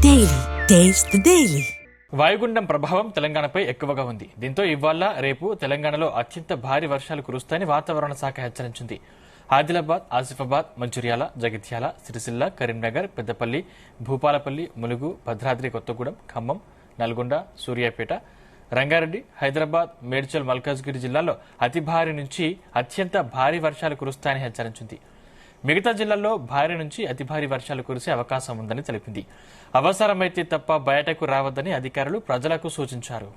Daily taste the daily. వాయుగుండం ప్రభావం తెలంగాణపై ఎక్కువగా ఉంది. దీంతో ఇవాళ రేపు తెలంగాణలో అత్యంత భారీ వర్షాలు కురుస్తాయని వాతావరణ శాఖ హెచ్చరించింది. ఆదిలాబాద్, ఆసిఫాబాద్, మంచిర్యాల, జగిత్యాల, సిరిసిల్ల, కరీంనగర్, పెద్దపల్లి, భూపాలపల్లి, ములుగు, భద్రాద్రి కొత్తగూడెం, ఖమ్మం, నల్గొండ, సూర్యాపేట, రంగారెడ్డి, హైదరాబాద్, మేడ్చల్, మల్కాజ్గిరి జిల్లాల్లో అతి భారీ నుంచి అత్యంత భారీ వర్షాలు కురుస్తాయని హెచ్చరించింది. మిగతా జిల్లాల్లో భారీ నుంచి అతి భారీ వర్షాలు కురిసే అవకాశం ఉందని తెలిపింది. అవసరమైతే తప్ప బయటకు రావద్దని అధికారులు ప్రజలకు సూచించారు.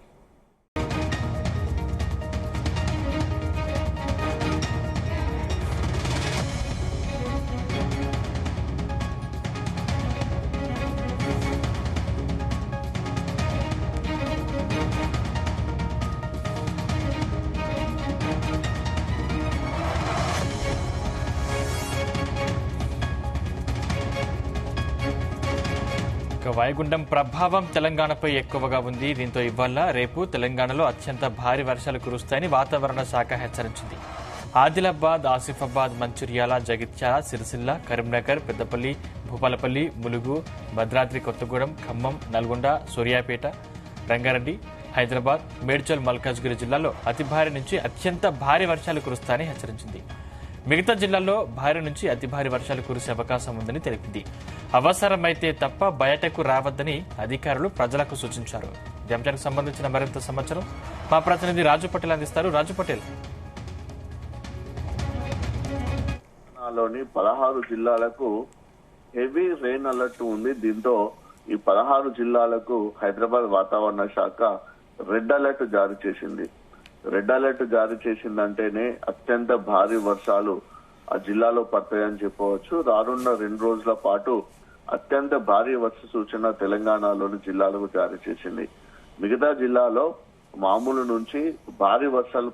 వాయుగుండం ప్రభావం తెలంగాణపై ఎక్కువగా ఉంది. దీంతో ఇవాళ రేపు తెలంగాణలో అత్యంత భారీ వర్షాలు కురుస్తాయని వాతావరణ శాఖ హెచ్చరించింది. ఆదిలాబాద్, ఆసిఫాబాద్, మంచిర్యాల, జగిత్యాల, సిరిసిల్ల, కరీంనగర్, పెద్దపల్లి, భూపాలపల్లి, ములుగు, భద్రాద్రి కొత్తగూడెం, ఖమ్మం, నల్గొండ, సూర్యాపేట, రంగారెడ్డి, హైదరాబాద్, మేడ్చల్, మల్కాజ్గిరి జిల్లాల్లో అతి భారీ నుంచి అత్యంత భారీ వర్షాలు కురుస్తాయని హెచ్చరించింది. మిగతా జిల్లాల్లో భారీ నుంచి అతి భారీ వర్షాలు కురిసే అవకాశం ఉందని తెలిపింది. అవసరమైతే తప్ప బయటకు రావద్దని అధికారులు ప్రజలకు సూచించారు. ఈ అంశానికి సంబంధించిన మరింత సమాచారం మా ప్రతినిధి రాజు పటేల్ అందిస్తారు. రాజు పటేల్, లోని 16 జిల్లాలకు హెవీ రెయిన్ అలర్ట్ ఉంది. దీంతో ఈ 16 జిల్లాలకు హైదరాబాద్ వాతావరణ శాఖ రెడ్ అలర్ట్ జారీ చేసింది. రెడ్ అలర్ట్ జారీ చేసిందంటేనే అత్యంత భారీ వర్షాలు ఆ జిల్లాలో పడతాయని చెప్పవచ్చు. రానున్న 2 రోజుల పాటు అత్యంత భారీ వర్ష సూచన తెలంగాణలోని జిల్లాలకు జారీ చేసింది. మిగతా జిల్లాలో మామూలు నుంచి భారీ వర్షాలు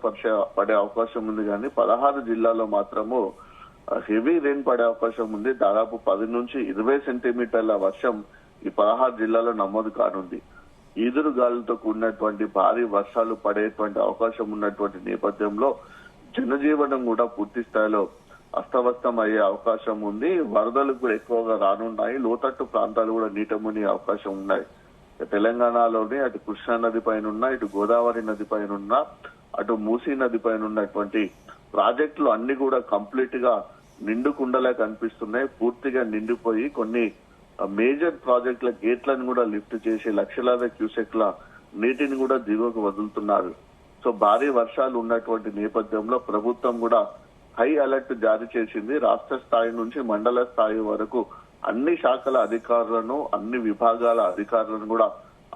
పడే అవకాశం ఉంది, కానీ 16 జిల్లాలో మాత్రము హెవీ రెయిన్ పడే అవకాశం ఉంది. దాదాపు 10 నుంచి 20 సెంటీమీటర్ల వర్షం ఈ 16 జిల్లాలో నమోదు కానుంది. ఈదురు గాలులతో కూడినటువంటి భారీ వర్షాలు పడేటువంటి అవకాశం ఉన్నటువంటి నేపథ్యంలో జనజీవనం కూడా పూర్తి స్థాయిలో అస్తవ్యస్తం అయ్యే అవకాశం ఉంది. వరదలు కూడా ఎక్కువగా రానున్నాయి. లోతట్టు ప్రాంతాలు కూడా నీట మునిగే అవకాశం ఉన్నాయి. తెలంగాణలోని అటు కృష్ణా నది పైన ఉన్న, ఇటు గోదావరి నది పైన ఉన్న, అటు మూసీ నది పైన ఉన్నటువంటి ప్రాజెక్టులు అన్ని కూడా కంప్లీట్ గా నిండుకుండలే కనిపిస్తున్నాయి. పూర్తిగా నిండిపోయి కొన్ని మేజర్ ప్రాజెక్టుల గేట్లను కూడా లిఫ్ట్ చేసి లక్షలాది క్యూసెక్ల నీటిని కూడా దిగువకు వదులుతున్నారు. సో భారీ వర్షాలు ఉన్నటువంటి నేపథ్యంలో ప్రభుత్వం కూడా హై అలర్ట్ జారీ చేసింది. రాష్ట్ర స్థాయి నుంచి మండల స్థాయి వరకు అన్ని శాఖల అధికారులను, అన్ని విభాగాల అధికారులను కూడా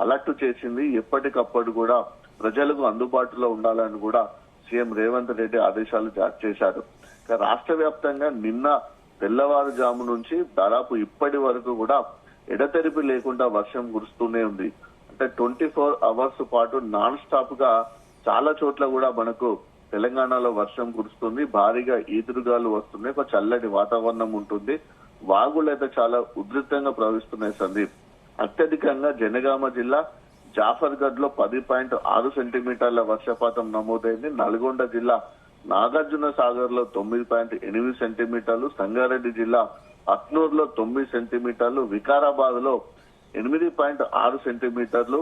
అలర్ట్ చేసింది. ఎప్పటికప్పుడు కూడా ప్రజలకు అందుబాటులో ఉండాలని కూడా సీఎం రేవంత్ రెడ్డి ఆదేశాలు జారీ చేశారు. రాష్ట్ర వ్యాప్తంగా నిన్న తెల్లవారుజాము నుంచి దాదాపు ఇప్పటి వరకు కూడా ఎడతెరిపి లేకుండా వర్షం కురుస్తూనే ఉంది. అంటే 24 అవర్స్ పాటు నాన్ స్టాప్ గా చాలా చోట్ల కూడా మనకు తెలంగాణలో వర్షం కురుస్తుంది. భారీగా ఈదురుగాలు వస్తున్నాయి. ఒక చల్లటి వాతావరణం ఉంటుంది. వాగులు అయితే చాలా ఉధృతంగా ప్రవహిస్తున్నాయి. సందీప్, అత్యధికంగా జనగామ జిల్లా జాఫర్గఢ్ లో 10.6 సెంటీమీటర్ల వర్షపాతం నమోదైంది. నల్గొండ జిల్లా నాగార్జున సాగర్ లో 9.8 సెంటీమీటర్లు, సంగారెడ్డి జిల్లా అక్నూర్ లో 9 సెంటీమీటర్లు, వికారాబాద్ లో 8.6 సెంటీమీటర్లు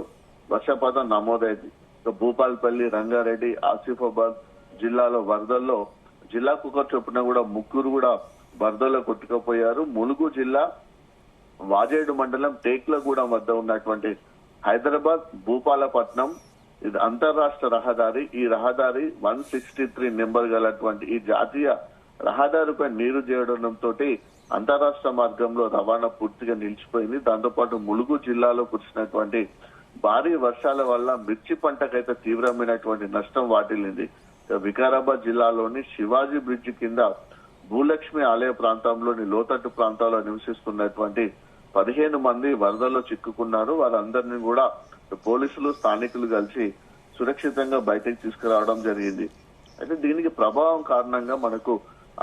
వర్షపాతం నమోదైంది. భూపాలపల్లి, రంగారెడ్డి, ఆసిఫాబాద్ జిల్లాలో వరదల్లో జిల్లాకు ఒక చొప్పున కూడా 3 కూడా వరదల్లో కొట్టుకుపోయారు. ములుగు జిల్లా వాజేడు మండలం టేక్లగూడెం వద్ద ఉన్నటువంటి హైదరాబాద్ భూపాలపట్నం ఇది అంతర్రాష్ట్ర రహదారి. ఈ రహదారి 163 నెంబర్ గలటువంటి ఈ జాతీయ రహదారిపై నీరు చేరడంతో అంతర్రాష్ట్ర మార్గంలో రవాణా పూర్తిగా నిలిచిపోయింది. దాంతోపాటు ములుగు జిల్లాలో కురిసినటువంటి భారీ వర్షాల వల్ల మిర్చి పంటకైతే తీవ్రమైనటువంటి నష్టం వాటిల్లింది. వికారాబాద్ జిల్లాలోని శివాజీ బ్రిడ్జి కింద భూలక్ష్మి ఆలయ ప్రాంతంలోని లోతట్టు ప్రాంతాల్లో నివసిస్తున్నటువంటి 15 మంది వరదల్లో చిక్కుకున్నారు. వారందరినీ కూడా పోలీసులు, స్థానికులు కలిసి సురక్షితంగా బయటకు తీసుకురావడం జరిగింది. అయితే దీనికి ప్రభావం కారణంగా మనకు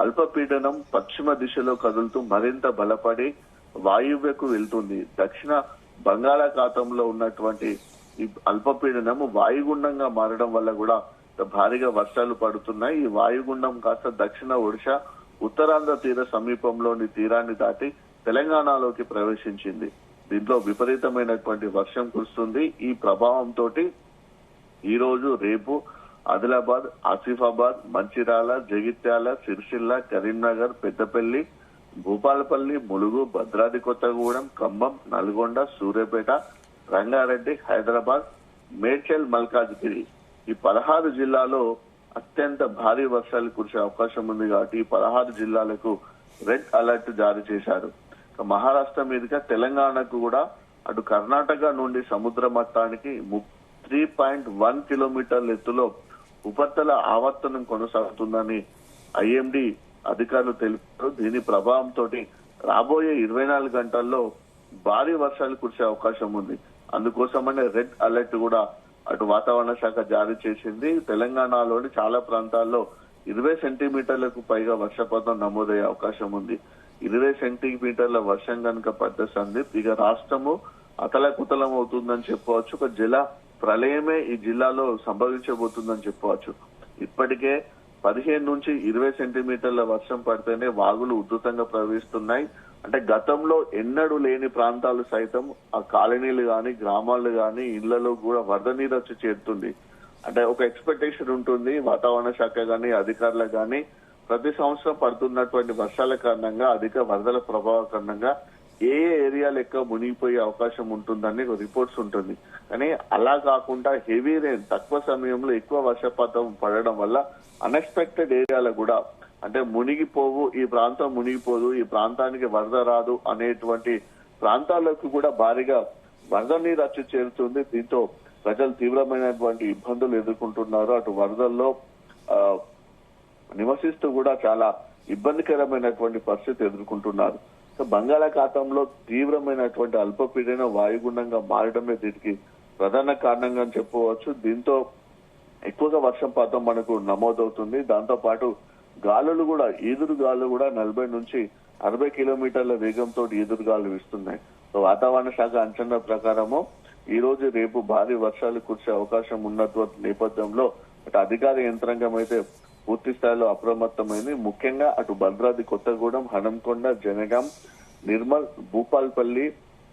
అల్పపీడనం పశ్చిమ దిశలో కదులుతూ మరింత బలపడి వాయువ్యకు వెళ్తుంది. దక్షిణ బంగాళాఖాతంలో ఉన్నటువంటి ఈ అల్పపీడనం వాయుగుండంగా మారడం వల్ల కూడా భారీగా వర్షాలు పడుతున్నాయి. ఈ వాయుగుండం కాస్త దక్షిణ ఒడిశా, ఉత్తరాంధ్ర తీర సమీపంలోని తీరాన్ని దాటి తెలంగాణలోకి ప్రవేశించింది. దీంట్లో విపరీతమైనటువంటి వర్షం కురుస్తుంది. ఈ ప్రభావంతో ఈ రోజు రేపు ఆదిలాబాద్, ఆసిఫాబాద్, మంచిర్యాల, జగిత్యాల, సిరిసిల్ల, కరీంనగర్, పెద్దపల్లి, భూపాలపల్లి, ములుగు, భద్రాద్రి కొత్తగూడెం, ఖమ్మం, నల్గొండ, సూర్యాపేట, రంగారెడ్డి, హైదరాబాద్, మేడ్చల్, మల్కాజ్గిరి ఈ 16 జిల్లాలో అత్యంత భారీ వర్షాలు కురిసే అవకాశం ఉంది. కాబట్టి ఈ 16 జిల్లాలకు రెడ్ అలర్ట్ జారీ చేశారు. మహారాష్ట్ర మీదుగా తెలంగాణకు కూడా అటు కర్ణాటక నుండి సముద్ర మట్టానికి 3.1 కిలోమీటర్ల ఎత్తులో ఉపరితల ఆవర్తనం కొనసాగుతుందని ఐఎండీ అధికారులు తెలిపారు. దీని ప్రభావంతో రాబోయే 24 గంటల్లో భారీ వర్షాలు కురిసే అవకాశం ఉంది. అందుకోసమనే రెడ్ అలర్ట్ కూడా అటు వాతావరణ శాఖ జారీ చేసింది. తెలంగాణలోని చాలా ప్రాంతాల్లో 20 సెంటీమీటర్లకు పైగా వర్షపాతం నమోదయ్యే అవకాశం ఉంది. 20 సెంటీమీటర్ల వర్షం కనుక పడ్డ సందీప్ ఇక రాష్ట్రము అతలకుతలం అవుతుందని చెప్పవచ్చు. ఒక జల ప్రళయమే ఈ జిల్లాలో సంభవించబోతుందని చెప్పవచ్చు. ఇప్పటికే 15 నుంచి 20 సెంటీమీటర్ల వర్షం పడితేనే వాగులు ఉధృతంగా ప్రవహిస్తున్నాయి. అంటే గతంలో ఎన్నడూ లేని ప్రాంతాలు సైతం ఆ కాలనీలు గాని, గ్రామాలు గాని, ఇళ్లలో కూడా వరద నీరు వచ్చి చేరుతుంది. అంటే ఒక ఎక్స్పెక్టేషన్ ఉంటుంది వాతావరణ శాఖ గాని, అధికారులకు గాని, ప్రతి సంవత్సరం పడుతున్నటువంటి వర్షాల కారణంగా, అధిక వరదల ప్రభావం కారణంగా ఏ ఏరియాలు ఎక్కువ మునిగిపోయే అవకాశం ఉంటుందని రిపోర్ట్స్ ఉంటుంది. కానీ అలా కాకుండా హెవీ రెయిన్ తక్కువ సమయంలో ఎక్కువ వర్షపాతం పడడం వల్ల అన్ఎక్స్పెక్టెడ్ ఏరియాలు కూడా అంటే మునిగిపోవు, ఈ ప్రాంతం మునిగిపోదు, ఈ ప్రాంతానికి వరద రాదు అనేటువంటి ప్రాంతాలకు కూడా భారీగా వరద నీరు వచ్చి చేరుతుంది. దీంతో ప్రజలు తీవ్రమైనటువంటి ఇబ్బందులు ఎదుర్కొంటున్నారు. అటు వరదల్లో నివసిస్తూ కూడా చాలా ఇబ్బందికరమైనటువంటి పరిస్థితి ఎదుర్కొంటున్నారు. బంగాళాఖాతంలో తీవ్రమైనటువంటి అల్పపీడన వాయుగుండంగా మారడమే దీనికి ప్రధాన కారణంగా చెప్పవచ్చు. దీంతో ఎక్కువగా వర్షపాతం మనకు నమోదవుతుంది. దాంతో పాటు గాలులు కూడా ఈదురు గాలులు కూడా 40 నుంచి 60 కిలోమీటర్ల వేగంతో ఈదురుగాలు వీస్తున్నాయి. సో వాతావరణ శాఖ అంచనా ప్రకారము ఈ రోజు రేపు భారీ వర్షాలు కురిసే అవకాశం ఉన్నటువంటి నేపథ్యంలో అటు అధికార యంత్రాంగం అయితే పూర్తి స్థాయిలో అప్రమత్తమైంది. ముఖ్యంగా అటు భద్రాద్రి కొత్తగూడెం, హనంకొండ, జనగాం, నిర్మల్, భూపాల్పల్లి,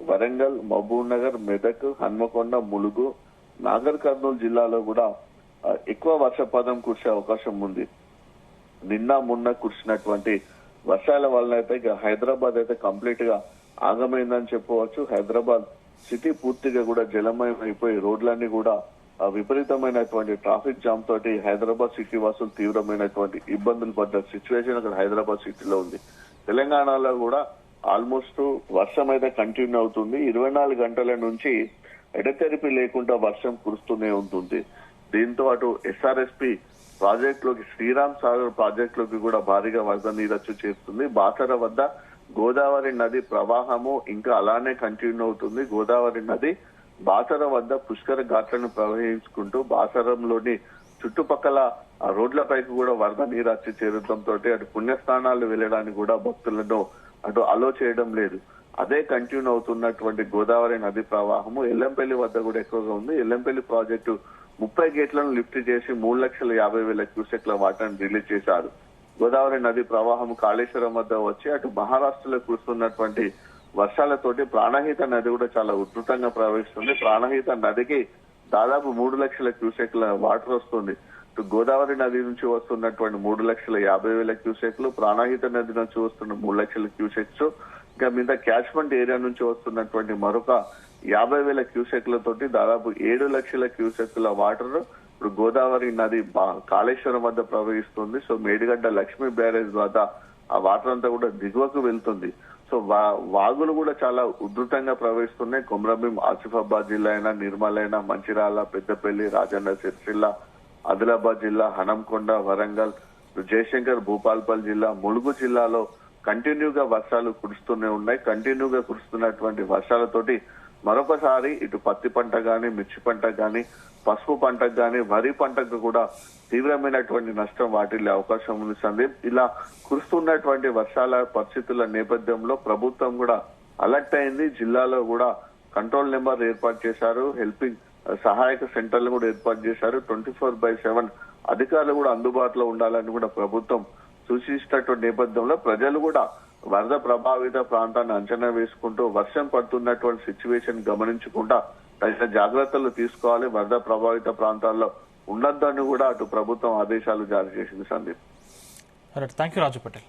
వరంగల్, మహబూబ్ నగర్, మెదక్, హన్మకొండ, ములుగు, నాగర్ కర్నూలు జిల్లాలో కూడా ఎక్కువ వర్షపాతం కురిసే అవకాశం ఉంది. నిన్న మొన్న కురిసినటువంటి వర్షాల వల్ల అయితే ఇక హైదరాబాద్ అయితే కంప్లీట్ గా ఆగమైందని చెప్పవచ్చు. హైదరాబాద్ సిటీ పూర్తిగా కూడా జలమయం అయిపోయి రోడ్లన్నీ కూడా విపరీతమైనటువంటి ట్రాఫిక్ జామ్ తోటి హైదరాబాద్ సిటీ వాసులు తీవ్రమైనటువంటి ఇబ్బందులు పడ్డ సిచ్యువేషన్ అక్కడ హైదరాబాద్ సిటీలో ఉంది. తెలంగాణలో కూడా ఆల్మోస్ట్ వర్షం అయితే కంటిన్యూ అవుతుంది. 24 గంటల నుంచి ఎడతెరిపి లేకుండా వర్షం కురుస్తూనే ఉంటుంది. దీంతో అటు ఎస్ఆర్ఎస్పి ప్రాజెక్టులోకి, శ్రీరామ్ సాగర్ ప్రాజెక్టులోకి కూడా భారీగా వరద నీరచ్చు చేస్తుంది. బాసర వద్ద గోదావరి నది ప్రవాహము ఇంకా అలానే కంటిన్యూ అవుతుంది. గోదావరి నది బాసర వద్ద పుష్కర ఘాట్లను ప్రవహించుకుంటూ బాసరంలోని చుట్టుపక్కల రోడ్లపైకి కూడా వరద నీరు వచ్చి చేరడంతో అటు పుణ్యస్థానాలు వెళ్లడానికి కూడా భక్తులను అటు అలో చేయడం లేదు. అదే కంటిన్యూ అవుతున్నటువంటి గోదావరి నది ప్రవాహము ఎల్లంపల్లి వద్ద కూడా ఎక్కువగా ఉంది. ఎల్లంపల్లి ప్రాజెక్టు 30 గేట్లను లిఫ్ట్ చేసి 3,50,000 క్యూసెక్ల వాటర్ని రిలీజ్ చేశారు. గోదావరి నది ప్రవాహం కాళేశ్వరం వద్ద వచ్చి అటు మహారాష్ట్రలో కురుస్తున్నటువంటి వర్షాలతోటి ప్రాణహిత నది కూడా చాలా ఉధృతంగా ప్రవహిస్తుంది. ప్రాణహిత నదికి దాదాపు 3,00,000 క్యూసెక్ల వాటర్ వస్తుంది. ఇటు గోదావరి నది నుంచి వస్తున్నటువంటి 3,50,000 క్యూసెక్లు, ప్రాణహిత నది నుంచి వస్తున్న 3,00,000 క్యూసెక్స్, ఇంకా మీద క్యాచ్మెంట్ ఏరియా నుంచి వస్తున్నటువంటి మరొక 50,000 క్యూసెక్లతోటి దాదాపు 7,00,000 క్యూసెక్ల వాటర్ ఇప్పుడు గోదావరి నది కాళేశ్వరం వద్ద ప్రవహిస్తుంది. సో మేడిగడ్డ లక్ష్మీ బ్యారేజ్ వద్ద ఆ వాటర్ అంతా కూడా దిగువకు వెళ్తుంది. సో వాగులు కూడా చాలా ఉధృతంగా ప్రవహిస్తున్నాయి. కొమరంభీం, ఆసిఫాబాద్ జిల్లా అయినా, నిర్మల్ అయినా, మంచిర్యాల, పెద్దపల్లి, రాజన్న సిరిసిల్ల, ఆదిలాబాద్ జిల్లా, హనంకొండ, వరంగల్, జయశంకర్, భూపాల్పల్లి జిల్లా, ములుగు జిల్లాలో కంటిన్యూగా వర్షాలు కురుస్తూనే ఉన్నాయి. కంటిన్యూగా కురుస్తున్నటువంటి వర్షాలతోటి మరొకసారి ఇటు పత్తి పంట గాని, మిర్చి పంట గాని, పసుపు పంటకు గాని, వరి పంటకు కూడా తీవ్రమైనటువంటి నష్టం వాటిల్లే అవకాశం ఉంది సందీప్. ఇలా కురుస్తున్నటువంటి వర్షాల పరిస్థితుల నేపథ్యంలో ప్రభుత్వం కూడా అలర్ట్ అయింది. జిల్లాలో కూడా కంట్రోల్ నెంబర్ ఏర్పాటు చేశారు. హెల్పింగ్ సహాయక సెంటర్లు కూడా ఏర్పాటు చేశారు. 24/7 అధికారులు కూడా అందుబాటులో ఉండాలని కూడా ప్రభుత్వం సూచించినటువంటి నేపథ్యంలో ప్రజలు కూడా వరద ప్రభావిత ప్రాంతాన్ని అంచనా వేసుకుంటూ వర్షం పడుతున్నటువంటి సిచ్యువేషన్ గమనించకుండా తగిన జాగ్రత్తలు తీసుకోవాలి. వరద ప్రభావిత ప్రాంతాల్లో ఉండొద్దని కూడా అటు ప్రభుత్వం ఆదేశాలు జారీ చేసింది. Sandeep. Thank you Raju Patel.